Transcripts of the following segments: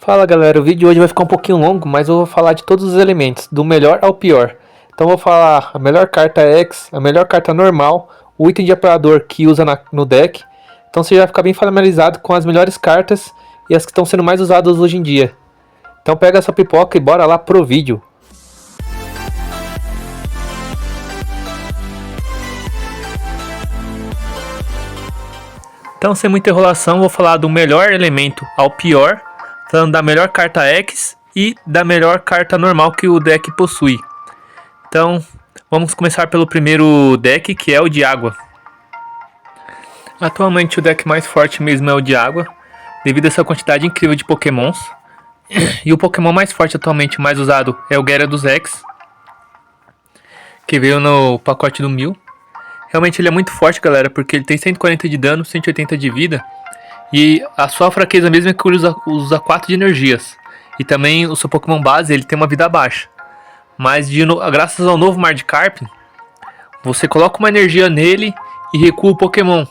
Fala galera, o vídeo de hoje vai ficar um pouquinho longo, mas eu vou falar de todos os elementos, do melhor ao pior. Então eu vou falar a melhor carta X, a melhor carta normal, o item de apoiador que usa no deck. Então você já vai ficar bem familiarizado com as melhores cartas e as que estão sendo mais usadas hoje em dia. Então pega essa pipoca e bora lá pro vídeo. Então sem muita enrolação, vou falar do melhor elemento ao pior, falando da melhor carta X e da melhor carta normal que o deck possui. Então, vamos começar pelo primeiro deck, que é o de água. Atualmente o deck mais forte mesmo é o de água, devido a essa quantidade incrível de pokémons. E o pokémon mais forte atualmente, mais usado, é o Gyarados X, que veio no pacote do 1000. Realmente ele é muito forte, galera, porque ele tem 140 de dano, 180 de vida. E a sua fraqueza mesmo é que ele usa 4 de energias. E também o seu Pokémon base, ele tem uma vida baixa. Mas graças ao novo Magikarp, você coloca uma energia nele e recua o Pokémon.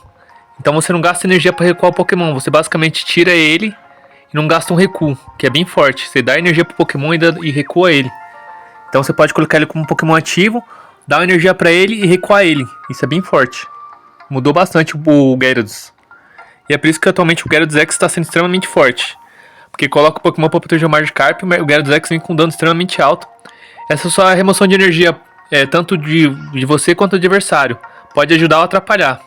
Então você não gasta energia para recuar o Pokémon. Você basicamente tira ele e não gasta um recuo, que é bem forte. Você dá energia pro Pokémon e recua ele. Então você pode colocar ele como Pokémon ativo, dar uma energia para ele e recuar ele. Isso é bem forte. Mudou bastante o Gyarados. E é por isso que atualmente o Gyarados X está sendo extremamente forte. Porque coloca o Pokémon para proteger o Magikarp, o Gyarados X vem com dano extremamente alto. Essa só a remoção de energia, tanto de você quanto do adversário. Pode ajudar ou atrapalhar.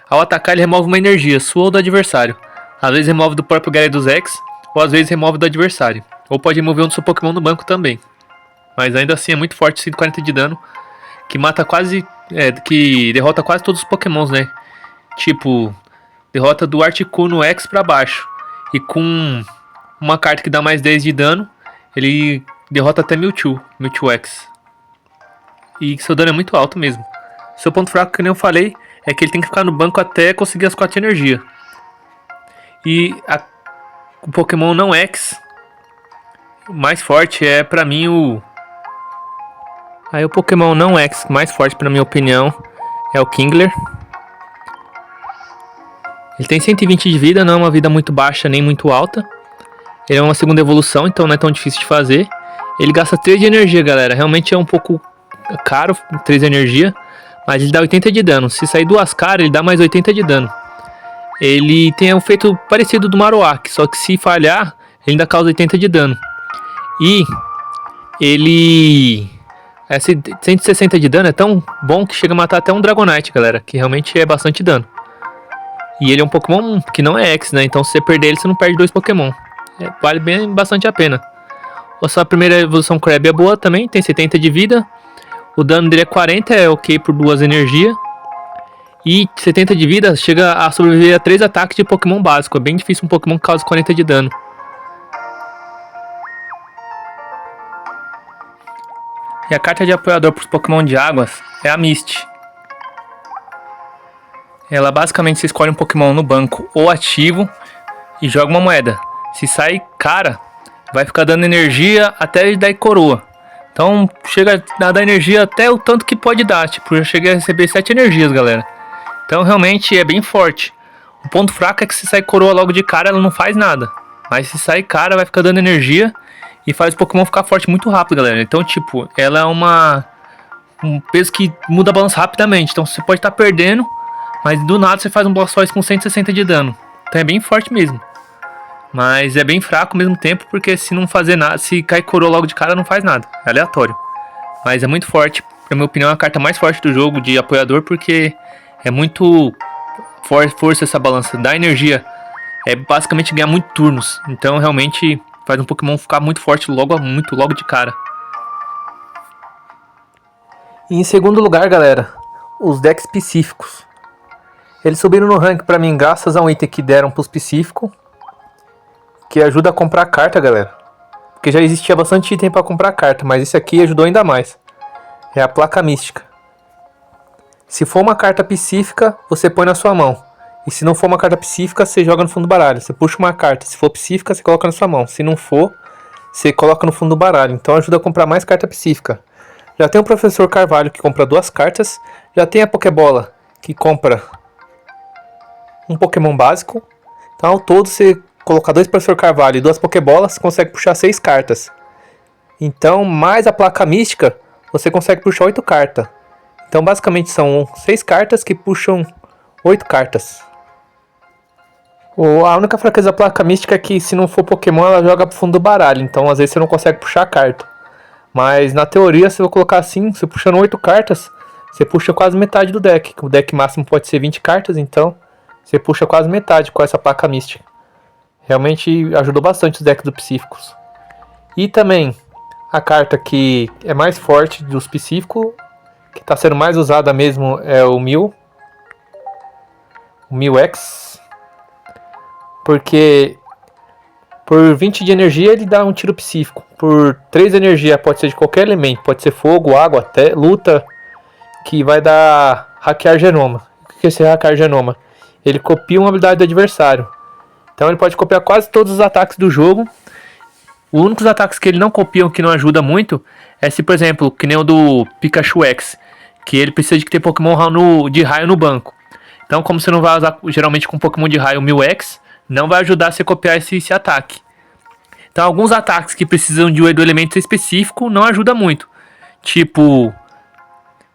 Ao atacar ele remove uma energia, sua ou do adversário. Às vezes remove do próprio Gyarados X, ou às vezes remove do adversário. Ou pode remover um do seu Pokémon no banco também. Mas ainda assim é muito forte, 140 de dano. Que mata quase, que derrota quase todos os Pokémons, né? Tipo, derrota do Articuno X pra baixo. E com uma carta que dá mais 10 de dano, ele derrota até Mewtwo X. E seu dano é muito alto mesmo. Seu ponto fraco, que nem eu falei, é que ele tem que ficar no banco até conseguir as 4 de energia. E o Pokémon não X mais forte é pra mim o... Aí o Pokémon não X mais forte, na minha opinião, é o Kingler. Ele tem 120 de vida, não é uma vida muito baixa nem muito alta. Ele é uma segunda evolução, então não é tão difícil de fazer. Ele gasta 3 de energia, galera. Realmente é um pouco caro, 3 de energia. Mas ele dá 80 de dano. Se sair 2 caras, ele dá mais 80 de dano. Ele tem um efeito parecido do Marowak, só que se falhar, ele ainda causa 80 de dano. E ele... Esse 160 de dano é tão bom que chega a matar até um Dragonite, galera. Que realmente é bastante dano. E ele é um Pokémon que não é X, né? Então se você perder ele, você não perde 2 Pokémon. Vale bastante a pena. A sua primeira evolução Crab é boa também, tem 70 de vida. O dano dele é 40, é ok por 2 energias. E 70 de vida chega a sobreviver a 3 ataques de Pokémon básico. É bem difícil um Pokémon que cause 40 de dano. E a carta de apoiador para os Pokémon de águas é a Misty. Ela basicamente, você escolhe um Pokémon no banco ou ativo e joga uma moeda. Se sai cara, vai ficar dando energia até ele dar coroa. Então chega a dar energia até o tanto que pode dar. Tipo, eu cheguei a receber 7 energias, galera. Então realmente é bem forte. O ponto fraco é que se sai coroa logo de cara, ela não faz nada. Mas se sai cara, vai ficar dando energia e faz o Pokémon ficar forte muito rápido, galera. Então tipo, ela é um peso que muda a balança rapidamente. Então você pode estar perdendo, mas do nada você faz um Blastoise com 160 de dano. Então é bem forte mesmo. Mas é bem fraco ao mesmo tempo, porque se não fazer nada, se cair coroa logo de cara, não faz nada. É aleatório. Mas é muito forte. Na minha opinião, é a carta mais forte do jogo de apoiador, porque é muito força essa balança. Dá energia. É basicamente ganhar muito turnos. Então realmente faz um Pokémon ficar muito forte logo de cara. E em segundo lugar, galera, os decks psíquicos. Eles subiram no rank pra mim graças a um item que deram pros psíquicos, que ajuda a comprar carta, galera. Porque já existia bastante item pra comprar carta, mas esse aqui ajudou ainda mais. É a placa mística. Se for uma carta psíquica, você põe na sua mão. E se não for uma carta psíquica, você joga no fundo do baralho. Você puxa uma carta. Se for psíquica, você coloca na sua mão. Se não for, você coloca no fundo do baralho. Então ajuda a comprar mais carta psíquica. Já tem o Professor Carvalho, que compra 2 cartas. Já tem a Pokébola, que compra um Pokémon básico. Então ao todo você colocar 2 Professor Carvalho e 2 Pokébolas, você consegue puxar 6 cartas. Então, mais a placa mística, você consegue puxar 8 cartas. Então, basicamente, são 6 cartas que puxam 8 cartas. A única fraqueza da placa mística é que, se não for Pokémon, ela joga pro fundo do baralho. Então, às vezes, você não consegue puxar a carta. Mas, na teoria, se eu colocar assim, você puxando 8 cartas, você puxa quase metade do deck. O deck máximo pode ser 20 cartas, então você puxa quase metade com essa placa mística. Realmente ajudou bastante os decks do Psíficos. E também, a carta que é mais forte dos Psíficos, que está sendo mais usada mesmo, é o Mew. O Mew-X. Porque por 20 de energia ele dá um tiro psíquico. Por 3 de energia pode ser de qualquer elemento. Pode ser fogo, água, até luta. Que vai dar hackear genoma. O que é esse hackear genoma? Ele copia uma habilidade do adversário. Então ele pode copiar quase todos os ataques do jogo. Os únicos ataques que ele não copia, que não ajuda muito, é se, por exemplo, que nem o do Pikachu X, que ele precisa de ter Pokémon de raio no banco. Então, como você não vai usar geralmente com Pokémon de raio o Mew-X, não vai ajudar você a copiar esse ataque. Então, alguns ataques que precisam do elemento específico não ajuda muito. Tipo,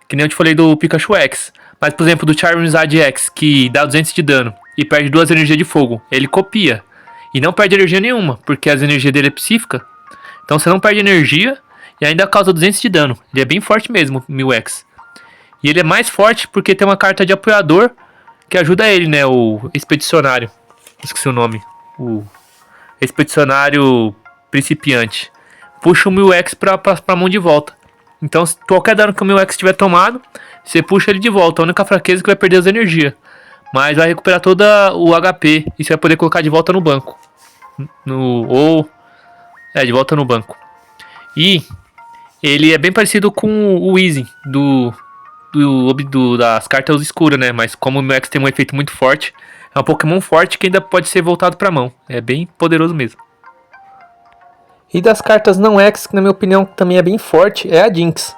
que nem eu te falei do Pikachu X. Mas, por exemplo, do Charizard X, que dá 200 de dano e perde 2 energias de fogo. Ele copia. E não perde energia nenhuma, porque as energias dele é psíquica. Então você não perde energia e ainda causa 200 de dano. Ele é bem forte mesmo, o Mew-X. E ele é mais forte porque tem uma carta de apoiador que ajuda ele, né? O Expedicionário. Esqueci o nome. O Expedicionário Principiante. Puxa o Mew-X pra mão de volta. Então, qualquer dano que o Mew-X tiver tomado, você puxa ele de volta. A única fraqueza é que vai perder as energias. Mas vai recuperar todo o HP. E você vai poder colocar de volta no banco. De volta no banco. E ele é bem parecido com o Weezing das cartas escuras, né? Mas como o Mew-X tem um efeito muito forte, é um Pokémon forte que ainda pode ser voltado pra mão. É bem poderoso mesmo. E das cartas não X, que na minha opinião também é bem forte, é a Jynx.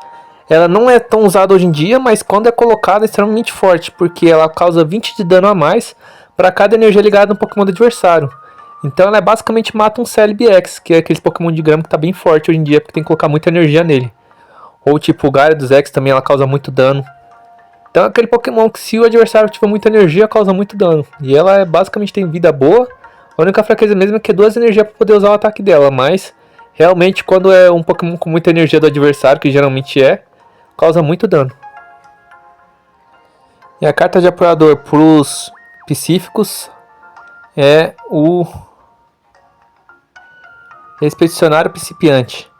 Ela não é tão usada hoje em dia, mas quando é colocada é extremamente forte, porque ela causa 20 de dano a mais para cada energia ligada no Pokémon do adversário. Então ela basicamente mata um Celebi X, que é aquele Pokémon de grama que tá bem forte hoje em dia, porque tem que colocar muita energia nele. Ou tipo o Gyarados X também, ela causa muito dano. Então é aquele Pokémon que, se o adversário tiver muita energia, causa muito dano. E ela basicamente tem vida boa. A única fraqueza mesmo é que é 2 energias para poder usar o ataque dela, mas realmente quando é um Pokémon com muita energia do adversário, que geralmente causa muito dano. E a carta de apoiador para os Psíficos é o Expedicionário Principiante,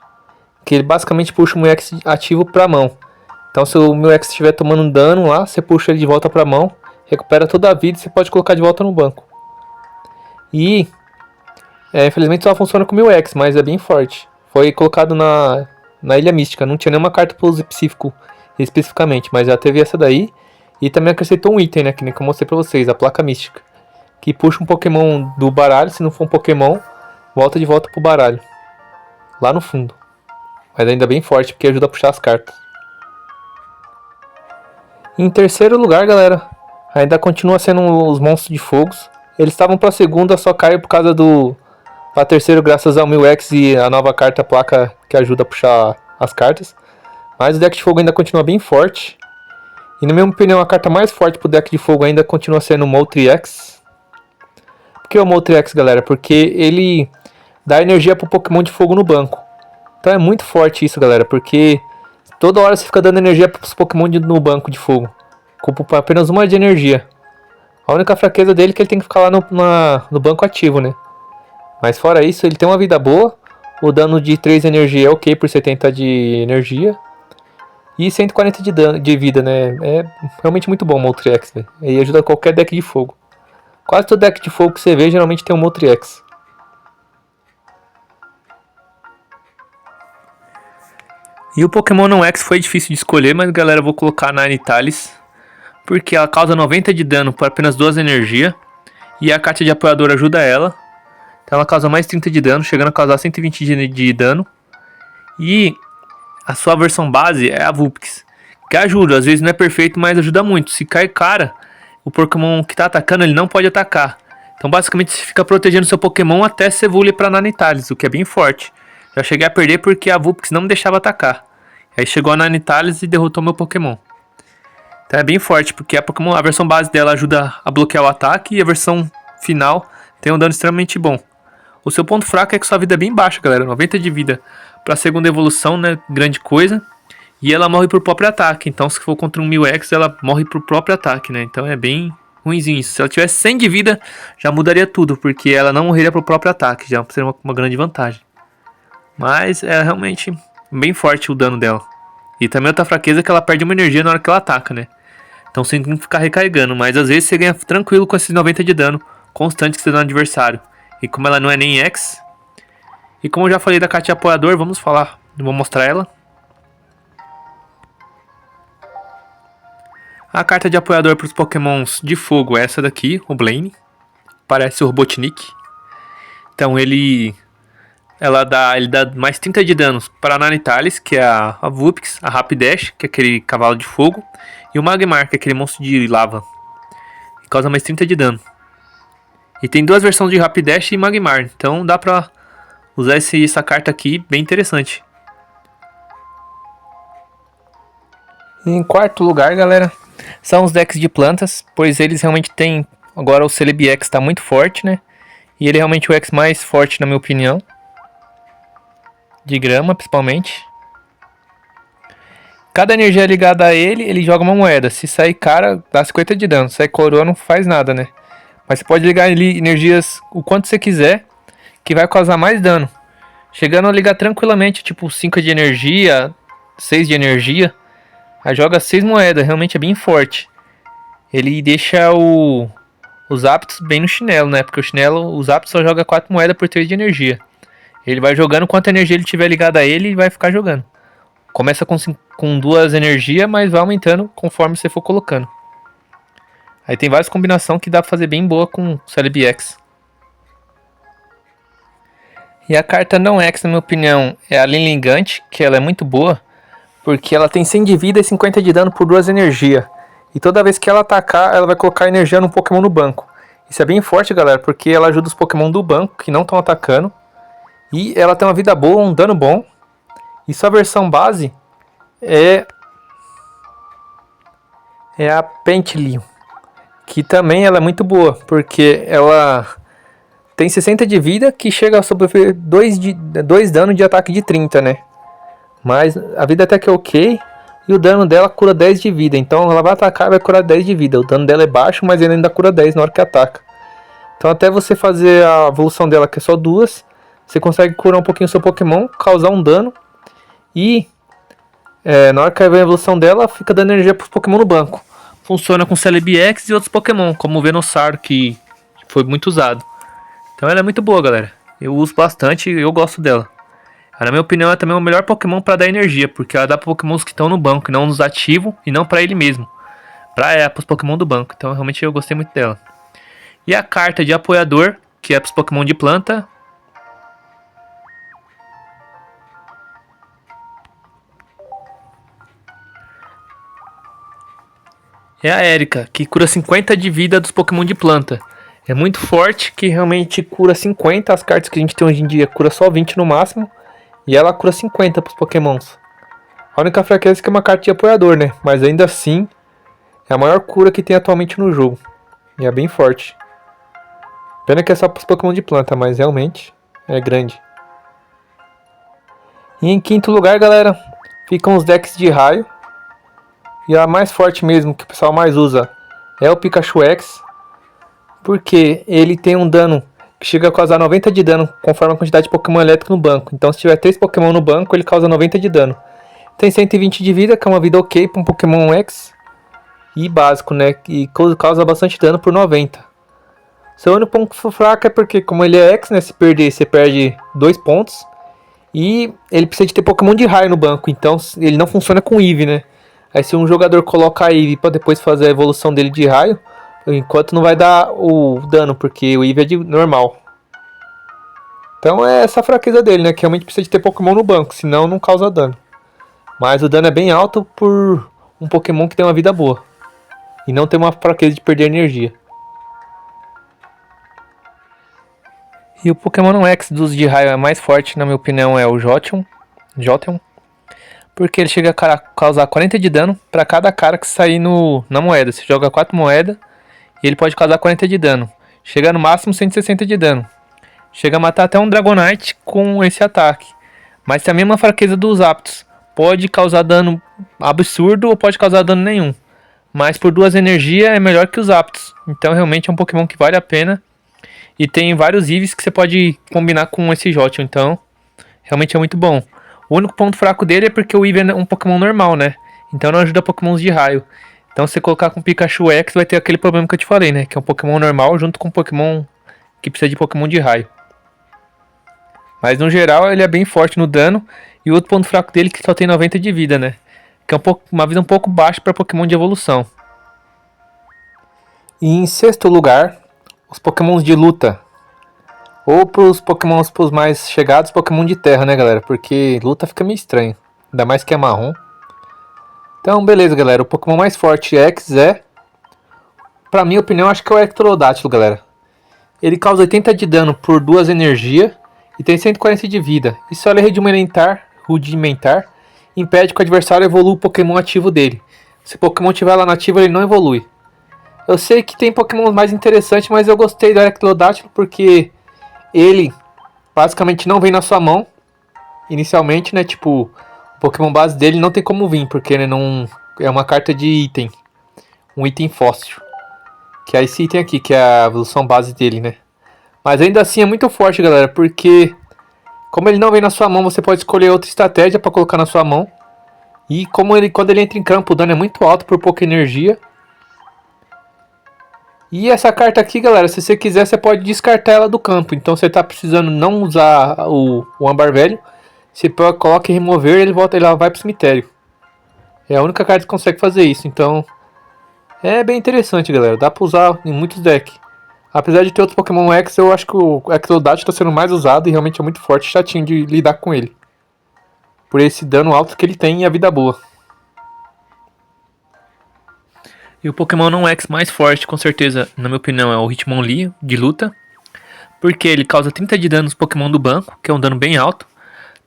que ele basicamente puxa o Mew-X ativo para a mão. Então, se o Mew-X estiver tomando um dano lá, você puxa ele de volta para a mão, recupera toda a vida e você pode colocar de volta no banco. E infelizmente só funciona com o Mew-X, mas é bem forte. Foi colocado na Ilha Mística, não tinha nenhuma carta para uso psíquico especificamente, mas já teve essa daí. E também acrescentou um item, né, que nem que eu mostrei pra vocês, a placa mística, que puxa um Pokémon do baralho. Se não for um Pokémon, volta de volta pro baralho, lá no fundo. Mas ainda bem forte, porque ajuda a puxar as cartas. Em terceiro lugar, galera, ainda continua sendo os Monstros de Fogos. Eles estavam pra segunda, só caiu por causa pra terceiro, graças ao Mew-X e a nova carta placa que ajuda a puxar as cartas. Mas o deck de fogo ainda continua bem forte. E na minha opinião, a carta mais forte pro deck de fogo ainda continua sendo o Moltres X. Por que o Moltres X, galera? Porque ele dá energia pro Pokémon de fogo no banco. Então é muito forte isso, galera, porque toda hora você fica dando energia pros Pokémon no banco de fogo, com apenas 1 de energia. A única fraqueza dele é que ele tem que ficar lá no banco ativo, né? Mas fora isso, ele tem uma vida boa. O dano de 3 de energia é ok por 70 de energia. E 140 de vida, né? É realmente muito bom o Moltres X, velho. Ele ajuda qualquer deck de fogo. Quase todo deck de fogo que você vê geralmente tem um Moltres X. E o Pokémon não X foi difícil de escolher, mas galera, eu vou colocar a Ninetales, porque ela causa 90 de dano por apenas 2 energia. E a carta de apoiador ajuda ela. Então ela causa mais 30 de dano, chegando a causar 120 de dano. E a sua versão base é a Vulpix, que ajuda, às vezes não é perfeito, mas ajuda muito. Se cai cara, o Pokémon que está atacando, ele não pode atacar. Então basicamente você fica protegendo seu Pokémon até você evoluir pra Nanitalis, o que é bem forte. Já cheguei a perder porque a Vulpix não me deixava atacar. Aí chegou a Nanitalis e derrotou meu Pokémon. Então é bem forte, porque a versão base dela ajuda a bloquear o ataque e a versão final tem um dano extremamente bom. O seu ponto fraco é que sua vida é bem baixa, galera. 90 de vida pra segunda evolução, né? Grande coisa. E ela morre por próprio ataque. Então se for contra um 1000X, ela morre por próprio ataque, né? Então é bem ruimzinho isso. Se ela tivesse 100 de vida, já mudaria tudo. Porque ela não morreria pro próprio ataque. Já seria uma grande vantagem. Mas é realmente bem forte o dano dela. E também outra fraqueza é que ela perde uma energia na hora que ela ataca, né? Então você tem que ficar recarregando. Mas às vezes você ganha tranquilo com esses 90 de dano constante que você dá no adversário. E como ela não é nem X. E como eu já falei da carta de apoiador, vamos falar. Vou mostrar ela. A carta de apoiador para os pokémons de fogo é essa daqui, o Blaine. Parece o Robotnik. Então ele dá mais 30 de danos para a Nanitalis, que é a Vulpix, a Rapidash, que é aquele cavalo de fogo, e o Magmar, que é aquele monstro de lava, que causa mais 30 de dano. E tem duas versões de Rapidash e Magmar, então dá pra usar essa carta aqui, bem interessante. E em quarto lugar, galera, são os decks de plantas, pois eles realmente têm... Agora o Celebi X está muito forte, né? E ele é realmente o X mais forte, na minha opinião. De grama, principalmente. Cada energia ligada a ele, ele joga uma moeda. Se sair cara, dá 50 de dano. Se sair coroa, não faz nada, né? Mas você pode ligar ali energias o quanto você quiser, que vai causar mais dano. Chegando a ligar tranquilamente, tipo 5 de energia, 6 de energia. Aí joga 6 moedas, realmente é bem forte. Ele deixa os Zapdos bem no chinelo, né? Porque o Zapdos só joga 4 moedas por 3 de energia. Ele vai jogando quanta energia ele tiver ligada a ele e vai ficar jogando. Começa com 2 energias, mas vai aumentando conforme você for colocando. Aí tem várias combinações que dá pra fazer bem boa com o Celebi X. E a carta não X, na minha opinião, é a Linlingante, que ela é muito boa. Porque ela tem 100 de vida e 50 de dano por 2 energias. E toda vez que ela atacar, ela vai colocar energia no Pokémon no banco. Isso é bem forte, galera, porque ela ajuda os Pokémon do banco, que não estão atacando. E ela tem uma vida boa, um dano bom. E sua versão base é a Pentilion, que também ela é muito boa, porque ela tem 60 de vida, que chega a sofrer 2 danos de ataque de 30, né? Mas a vida até que é ok. E o dano dela cura 10 de vida. Então ela vai atacar e vai curar 10 de vida. O dano dela é baixo, mas ele ainda cura 10 na hora que ataca. Então até você fazer a evolução dela, que é só 2, você consegue curar um pouquinho o seu Pokémon, causar um dano. E na hora que vem a evolução dela, fica dando energia para os Pokémon no banco. Funciona com Celebi X e outros Pokémon, como o Venusaur, que foi muito usado. Então ela é muito boa, galera. Eu uso bastante e eu gosto dela. Na minha opinião, é também o melhor Pokémon para dar energia, porque ela dá para Pokémons que estão no banco, não nos ativos e não para ele mesmo. Para os Pokémon do banco, então realmente eu gostei muito dela. E a carta de apoiador, que é para os Pokémon de planta. É a Erika, que cura 50 de vida dos Pokémon de planta. É muito forte, que realmente cura 50, as cartas que a gente tem hoje em dia cura só 20 no máximo. E ela cura 50 pros Pokémons. A única fraqueza é que é uma carta de apoiador, né? Mas ainda assim, é a maior cura que tem atualmente no jogo. E é bem forte. Pena que é só pros Pokémon de planta, mas realmente é grande. E em quinto lugar, galera, ficam os decks de raio. E a mais forte mesmo, que o pessoal mais usa, é o Pikachu X. Porque ele tem um dano que chega a causar 90 de dano, conforme a quantidade de Pokémon elétrico no banco. Então se tiver 3 Pokémon no banco, ele causa 90 de dano. Tem 120 de vida, que é uma vida ok para um Pokémon X. E básico, né? E causa bastante dano por 90. Seu único ponto fraco é porque, como ele é X, né? Se perder, você perde 2 pontos. E ele precisa de ter Pokémon de raio no banco. Então ele não funciona com Eevee, né? Aí se um jogador coloca a Eevee para depois fazer a evolução dele de raio, enquanto não vai dar o dano, porque o Eevee é de normal. Então é essa a fraqueza dele, né? Que realmente precisa de ter Pokémon no banco, senão não causa dano. Mas o dano é bem alto por um Pokémon que tem uma vida boa. E não tem uma fraqueza de perder energia. E o Pokémon não X dos de raio é mais forte, na minha opinião, é o Jolteon. Porque ele chega a causar 40 de dano pra cada cara que sair na moeda. Você joga 4 moedas e ele pode causar 40 de dano. Chega no máximo 160 de dano. Chega a matar até um Dragonite com esse ataque. Mas tem a mesma fraqueza dos Aptos. Pode causar dano absurdo ou pode causar dano nenhum. Mas por 2 energias é melhor que os Aptos. Então realmente é um Pokémon que vale a pena. E tem vários Eevees que você pode combinar com esse Jolteon. Então realmente é muito bom. O único ponto fraco dele é porque o Eevee é um Pokémon normal, né? Então não ajuda Pokémons de raio. Então se você colocar com o Pikachu X vai ter aquele problema que eu te falei, né? Que é um Pokémon normal junto com um Pokémon que precisa de Pokémon de raio. Mas no geral ele é bem forte no dano. E o outro ponto fraco dele é que só tem 90 de vida, né? Que é uma vida um pouco baixa para Pokémon de evolução. E em sexto lugar, os Pokémons de luta. Ou pros Pokémons pros mais chegados, Pokémon de terra, né, galera? Porque luta fica meio estranho. Ainda mais que é marrom. Então, beleza, galera. O Pokémon mais forte X é... Pra minha opinião, acho que é o Ectrodátilo, galera. Ele causa 80 de dano por 2 energias e tem 140 de vida. E se ele é rudimentar, impede que o adversário evolua o Pokémon ativo dele. Se o Pokémon estiver lá no ativo, ele não evolui. Eu sei que tem Pokémon mais interessantes, mas eu gostei do Ectrodátilo porque ele basicamente não vem na sua mão inicialmente, né? Tipo, o Pokémon base dele não tem como vir, porque ele não é uma carta de item, um item fóssil. Que é esse item aqui, que é a evolução base dele, né? Mas ainda assim é muito forte, galera, porque como ele não vem na sua mão, você pode escolher outra estratégia para colocar na sua mão. E quando ele entra em campo, o dano é muito alto por pouca energia. E essa carta aqui, galera, se você quiser, você pode descartar ela do campo. Então, você tá precisando não usar o Âmbar Velho, você coloca em remover e ela vai pro cemitério. É a única carta que consegue fazer isso. Então, é bem interessante, galera. Dá pra usar em muitos decks. Apesar de ter outros Pokémon X, eu acho que o Ectrodátilo tá sendo mais usado e realmente é muito forte e chatinho de lidar com ele. Por esse dano alto que ele tem e a vida boa. E o Pokémon não X mais forte, com certeza, na minha opinião, é o Hitmonlee, de luta. Porque ele causa 30 de dano nos Pokémon do banco, que é um dano bem alto.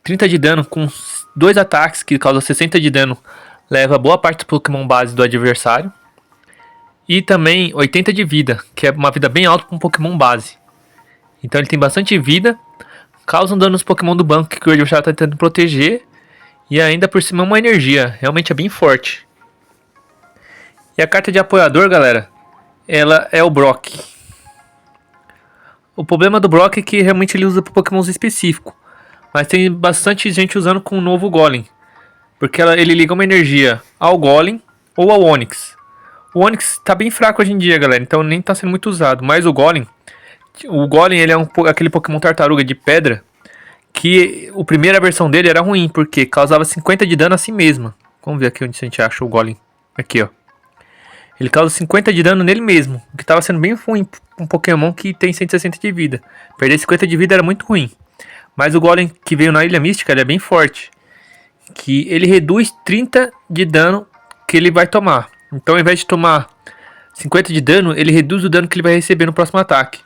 30 de dano com 2 ataques, que causa 60 de dano, leva boa parte do Pokémon base do adversário. E também 80 de vida, que é uma vida bem alta para um Pokémon base. Então ele tem bastante vida, causa um dano nos Pokémon do banco, que o adversário está tentando proteger. E ainda por cima uma energia, realmente é bem forte. E a carta de apoiador, galera, ela é o Brock. O problema do Brock é que realmente ele usa para Pokémons específicos. Mas tem bastante gente usando com o novo Golem. Porque ele liga uma energia ao Golem ou ao Onix. O Onix tá bem fraco hoje em dia, galera, então nem tá sendo muito usado. Mas o Golem ele é aquele Pokémon tartaruga de pedra. Que a primeira versão dele era ruim, porque causava 50 de dano a si mesma. Vamos ver aqui onde a gente acha o Golem. Aqui, ó. Ele causa 50 de dano nele mesmo, o que estava sendo bem ruim para um Pokémon que tem 160 de vida. Perder 50 de vida era muito ruim. Mas o Golem que veio na Ilha Mística, ele é bem forte. Que ele reduz 30 de dano que ele vai tomar. Então ao invés de tomar 50 de dano, ele reduz o dano que ele vai receber no próximo ataque.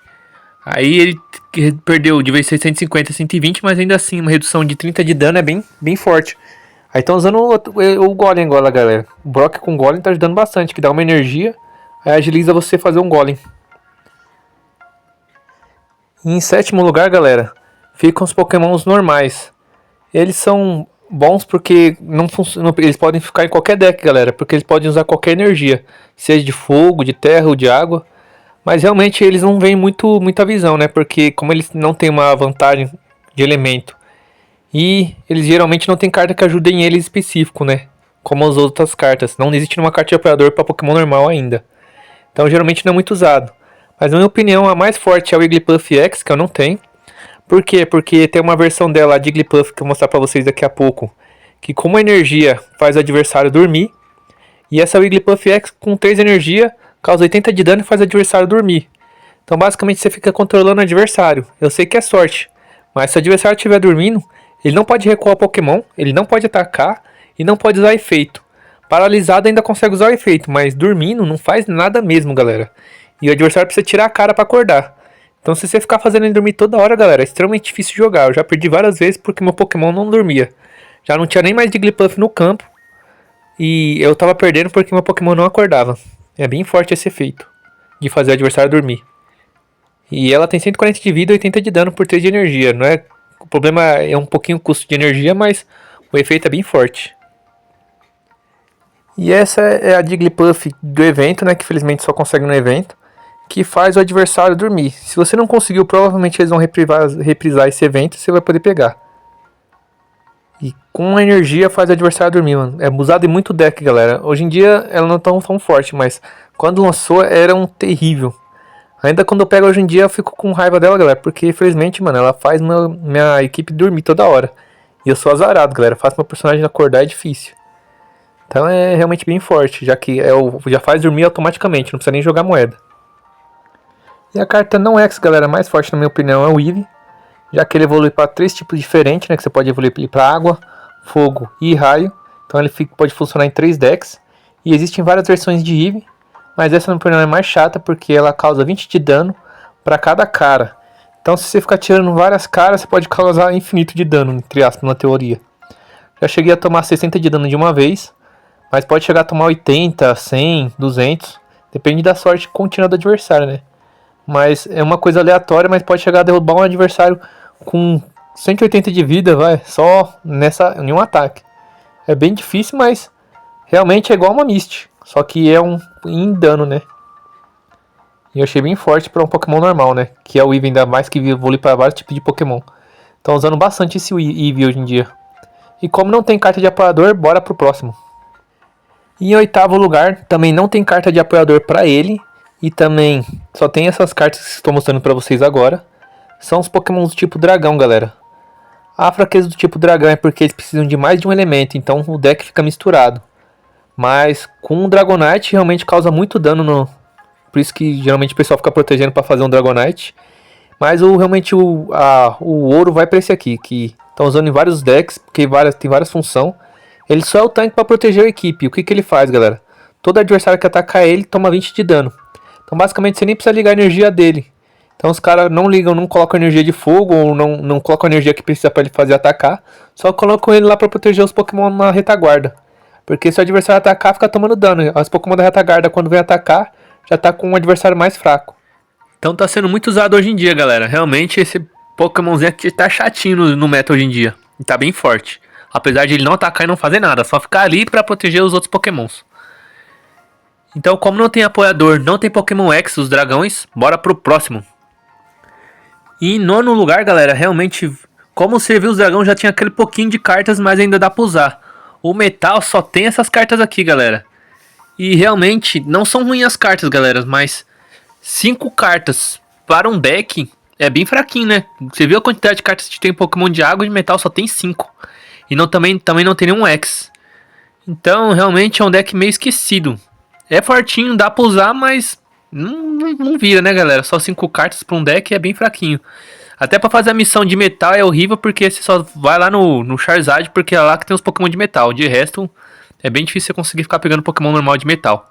Aí ele perdeu de vez 650 a 120, mas ainda assim uma redução de 30 de dano é bem forte. Aí estão usando o Golem agora, galera. O Brock com o Golem tá ajudando bastante, que dá uma energia, aí agiliza você fazer um Golem. E em sétimo lugar, galera, ficam os Pokémons normais. Eles são bons porque eles podem ficar em qualquer deck, galera, porque eles podem usar qualquer energia, seja de fogo, de terra ou de água. Mas realmente eles não vêm muita visão, né? Porque como eles não têm uma vantagem de elemento, e eles geralmente não tem carta que ajude em eles específico, né? Como as outras cartas. Não existe uma carta de apoiador para Pokémon normal ainda. Então geralmente não é muito usado. Mas na minha opinião a mais forte é o Wigglypuff X, que eu não tenho. Por quê? Porque tem uma versão dela, a Jigglypuff, que eu vou mostrar para vocês daqui a pouco. Que com uma energia faz o adversário dormir. E essa Wigglypuff X com 3 energia causa 80 de dano e faz o adversário dormir. Então basicamente você fica controlando o adversário. Eu sei que é sorte. Mas se o adversário estiver dormindo, ele não pode recuar o Pokémon, ele não pode atacar e não pode usar efeito. Paralisado ainda consegue usar o efeito, mas dormindo não faz nada mesmo, galera. E o adversário precisa tirar a cara para acordar. Então se você ficar fazendo ele dormir toda hora, galera, é extremamente difícil jogar. Eu já perdi várias vezes porque meu Pokémon não dormia. Já não tinha nem mais Jigglypuff no campo. E eu tava perdendo porque meu Pokémon não acordava. É bem forte esse efeito de fazer o adversário dormir. E ela tem 140 de vida e 80 de dano por 3 de energia. Não é... O problema é um pouquinho o custo de energia, mas o efeito é bem forte. E essa é a Jigglypuff do evento, né? Que felizmente só consegue no evento. Que faz o adversário dormir. Se você não conseguiu, provavelmente eles vão reprisar esse evento e você vai poder pegar. E com a energia faz o adversário dormir, mano. É usado em muito deck, galera. Hoje em dia ela não é tão forte, mas quando lançou era um terrível. Ainda quando eu pego hoje em dia eu fico com raiva dela, galera. Porque infelizmente, mano, ela faz minha equipe dormir toda hora. E eu sou azarado, galera. Faço meu personagem acordar é difícil. Então é realmente bem forte, já que já faz dormir automaticamente, não precisa nem jogar moeda. E a carta não X, galera, mais forte na minha opinião é o Eevee, já que ele evolui para 3 tipos diferentes, né, que você pode evoluir para água, fogo e raio. Então ele pode funcionar em 3 decks. E existem várias versões de Eevee, mas essa na minha opinião é mais chata porque ela causa 20 de dano para cada cara. Então se você ficar tirando várias caras, você pode causar infinito de dano, entre aspas, na teoria. Já cheguei a tomar 60 de dano de uma vez, mas pode chegar a tomar 80, 100, 200. Depende da sorte contínua do adversário, né? Mas é uma coisa aleatória, mas pode chegar a derrubar um adversário com 180 de vida, vai, só em um ataque. É bem difícil, mas realmente é igual uma Mist. Só que é em dano, né? E eu achei bem forte para um Pokémon normal, né? Que é o Eevee, ainda mais que evolui para vários tipos de Pokémon. Estão usando bastante esse Eevee hoje em dia. E como não tem carta de apoiador, bora pro próximo. E em oitavo lugar, também não tem carta de apoiador para ele. E também só tem essas cartas que estou mostrando para vocês agora. São os Pokémon do tipo dragão, galera. A fraqueza do tipo dragão é porque eles precisam de mais de um elemento, então o deck fica misturado. Mas com o Dragonite realmente causa muito dano. Por isso que geralmente o pessoal fica protegendo para fazer um Dragonite. Mas realmente o ouro vai para esse aqui, que estão usando em vários decks, porque tem várias funções. Ele só é o tanque para proteger a equipe. O que ele faz, galera? Todo adversário que atacar ele toma 20 de dano. Então basicamente você nem precisa ligar a energia dele. Então os caras não ligam, não colocam energia de fogo, ou não colocam a energia que precisa para ele fazer atacar. Só colocam ele lá para proteger os Pokémon na retaguarda. Porque se o adversário atacar, fica tomando dano. Os Pokémon da retaguarda, quando vem atacar, já tá com um adversário mais fraco. Então tá sendo muito usado hoje em dia, galera. Realmente esse Pokémonzinho aqui tá chatinho no meta hoje em dia. E tá bem forte. Apesar de ele não atacar e não fazer nada, só ficar ali para proteger os outros Pokémons. Então, como não tem apoiador, não tem Pokémon X, os dragões, bora pro próximo. E em nono lugar, galera, realmente, como você viu, os dragões já tinha aquele pouquinho de cartas, mas ainda dá pra usar. O metal só tem essas cartas aqui, galera. E realmente, não são ruins as cartas, galera, mas 5 cartas para um deck é bem fraquinho, né? Você viu a quantidade de cartas que tem Pokémon de água e de metal, só tem 5. E também não tem nenhum X. Então, realmente é um deck meio esquecido. É fortinho, dá pra usar, mas não vira, né, galera? Só 5 cartas pra um deck é bem fraquinho. Até pra fazer a missão de metal é horrível, porque você só vai lá no Charizard, porque é lá que tem os Pokémon de metal. De resto, é bem difícil você conseguir ficar pegando Pokémon normal de metal.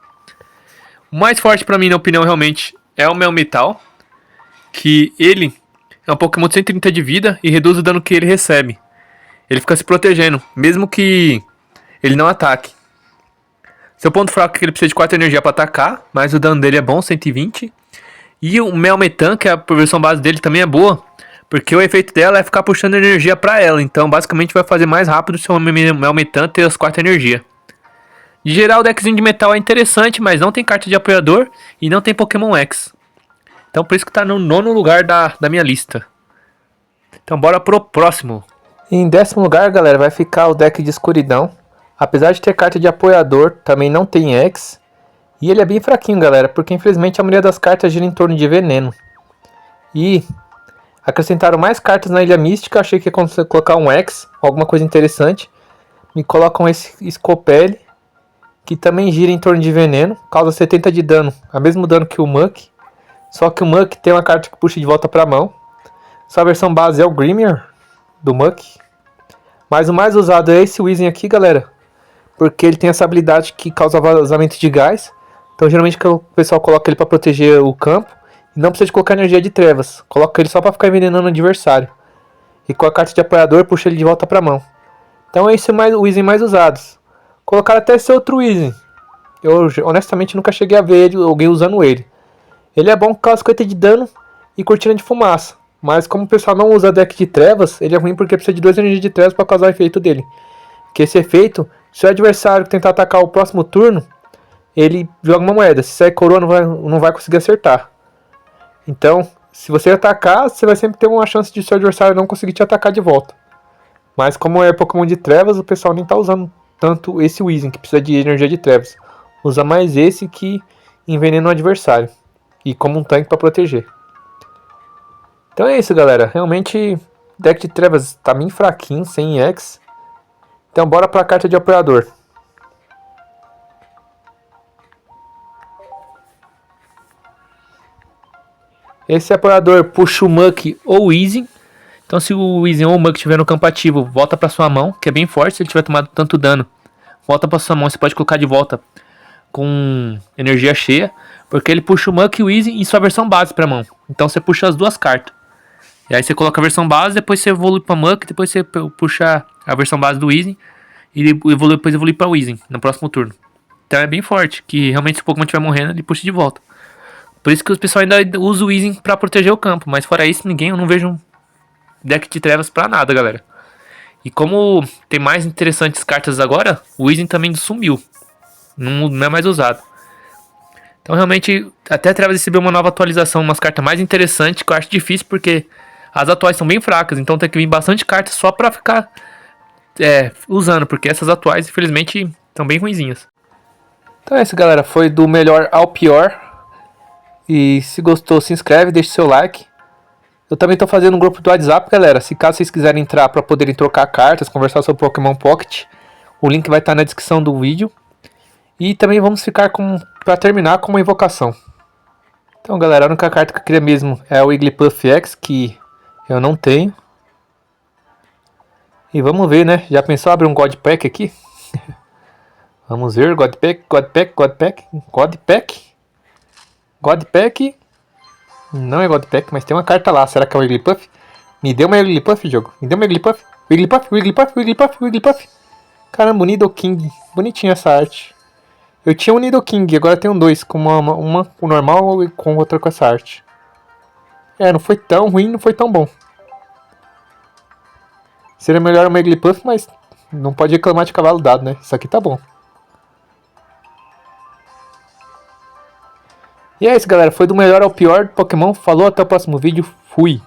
O mais forte pra mim, na opinião, realmente, é o Melmetal. Que ele é um Pokémon de 130 de vida e reduz o dano que ele recebe. Ele fica se protegendo, mesmo que ele não ataque. Seu ponto fraco é que ele precisa de 4 energia para atacar, mas o dano dele é bom, 120. E o Melmetal, que é a versão base dele, também é boa, porque o efeito dela é ficar puxando energia para ela. Então, basicamente, vai fazer mais rápido o seu Melmetal ter as 4 energias. De geral, o deckzinho de metal é interessante, mas não tem carta de apoiador e não tem Pokémon X. Então, por isso que tá no nono lugar da minha lista. Então, bora pro próximo. Em décimo lugar, galera, vai ficar o deck de escuridão. Apesar de ter carta de apoiador, também não tem X. E ele é bem fraquinho, galera, porque infelizmente a maioria das cartas gira em torno de veneno. E acrescentaram mais cartas na Ilha Mística, achei que ia colocar um X, alguma coisa interessante. Me colocam esse Scopely, que também gira em torno de veneno, causa 70 de dano, o mesmo dano que o Muk. Só que o Muk tem uma carta que puxa de volta para a mão. Sua versão base é o Grimer, do Muk. Mas o mais usado é esse Weezing aqui, galera. Porque ele tem essa habilidade que causa vazamento de gás. Então geralmente o pessoal coloca ele para proteger o campo. E não precisa de colocar energia de trevas. Coloca ele só pra ficar envenenando o adversário. E com a carta de apoiador, puxa ele de volta pra mão. Então esse é o item mais usado. Colocar até esse outro item. Eu honestamente nunca cheguei a ver alguém usando ele. Ele é bom com causa 50 de dano e cortina de fumaça. Mas como o pessoal não usa deck de trevas, ele é ruim porque precisa de 2 energias de trevas para causar o efeito dele. Que esse efeito, se o adversário tentar atacar o próximo turno, ele joga uma moeda. Se sair coroa, não vai conseguir acertar. Então, se você atacar, você vai sempre ter uma chance de seu adversário não conseguir te atacar de volta. Mas como é Pokémon de trevas, o pessoal nem tá usando tanto esse Weezing, que precisa de energia de trevas. Usa mais esse que envenena o adversário. E como um tanque para proteger. Então é isso, galera. Realmente, o deck de trevas tá bem fraquinho, sem EX. Então bora pra carta de apoiador. Esse apoiador puxa o Muk ou o Weezing. Então se o Weezing ou o Muk estiver no campo ativo, volta pra sua mão, que é bem forte. Se ele tiver tomado tanto dano, volta pra sua mão. Você pode colocar de volta com energia cheia. Porque ele puxa o Muk e o Weezing e sua versão base pra mão. Então você puxa as duas cartas. E aí você coloca a versão base, depois você evolui pra Muk, depois você puxa a versão base do Weezing. E depois evolui pra Weezing no próximo turno. Então é bem forte, que realmente se o Pokémon estiver morrendo, ele puxa de volta. Por isso que o pessoal ainda usa o Weezing pra proteger o campo. Mas fora isso, eu não vejo um deck de trevas pra nada, galera. E como tem mais interessantes cartas agora, o Weezing também sumiu. Não é mais usado. Então realmente, até a Trevas recebeu uma nova atualização, umas cartas mais interessantes, que eu acho difícil porque as atuais são bem fracas. Então tem que vir bastante cartas só pra ficar usando, porque essas atuais, infelizmente, são bem ruinzinhas. Então é isso, galera. Foi do melhor ao pior. E se gostou, se inscreve, deixa seu like. Eu também tô fazendo um grupo do WhatsApp, galera. Se caso vocês quiserem entrar para poderem trocar cartas, conversar sobre Pokémon Pocket, o link vai estar na descrição do vídeo. E também vamos ficar para terminar com uma invocação. Então, galera, a única carta que eu queria mesmo é o Wigglypuff X, que eu não tenho. E vamos ver, né? Já pensou abrir um God Pack aqui? Vamos ver, God Pack, God Pack, God Pack, God Pack. God Pack. Não é God Pack, mas tem uma carta lá. Será que é o Wigglypuff? Me deu uma Wigglypuff, jogo. Me deu uma Wigglypuff. Wigglypuff, Wigglypuff, Wigglypuff, Wigglypuff. Caramba, o Nidoking. Bonitinha essa arte. Eu tinha um Nidoking, agora tenho dois. Com uma com normal e com outra com essa arte. Não foi tão ruim, não foi tão bom. Seria melhor uma Wigglypuff, mas não pode reclamar de cavalo dado, né? Isso aqui tá bom. E é isso, galera. Foi do melhor ao pior do Pokémon. Falou, até o próximo vídeo. Fui.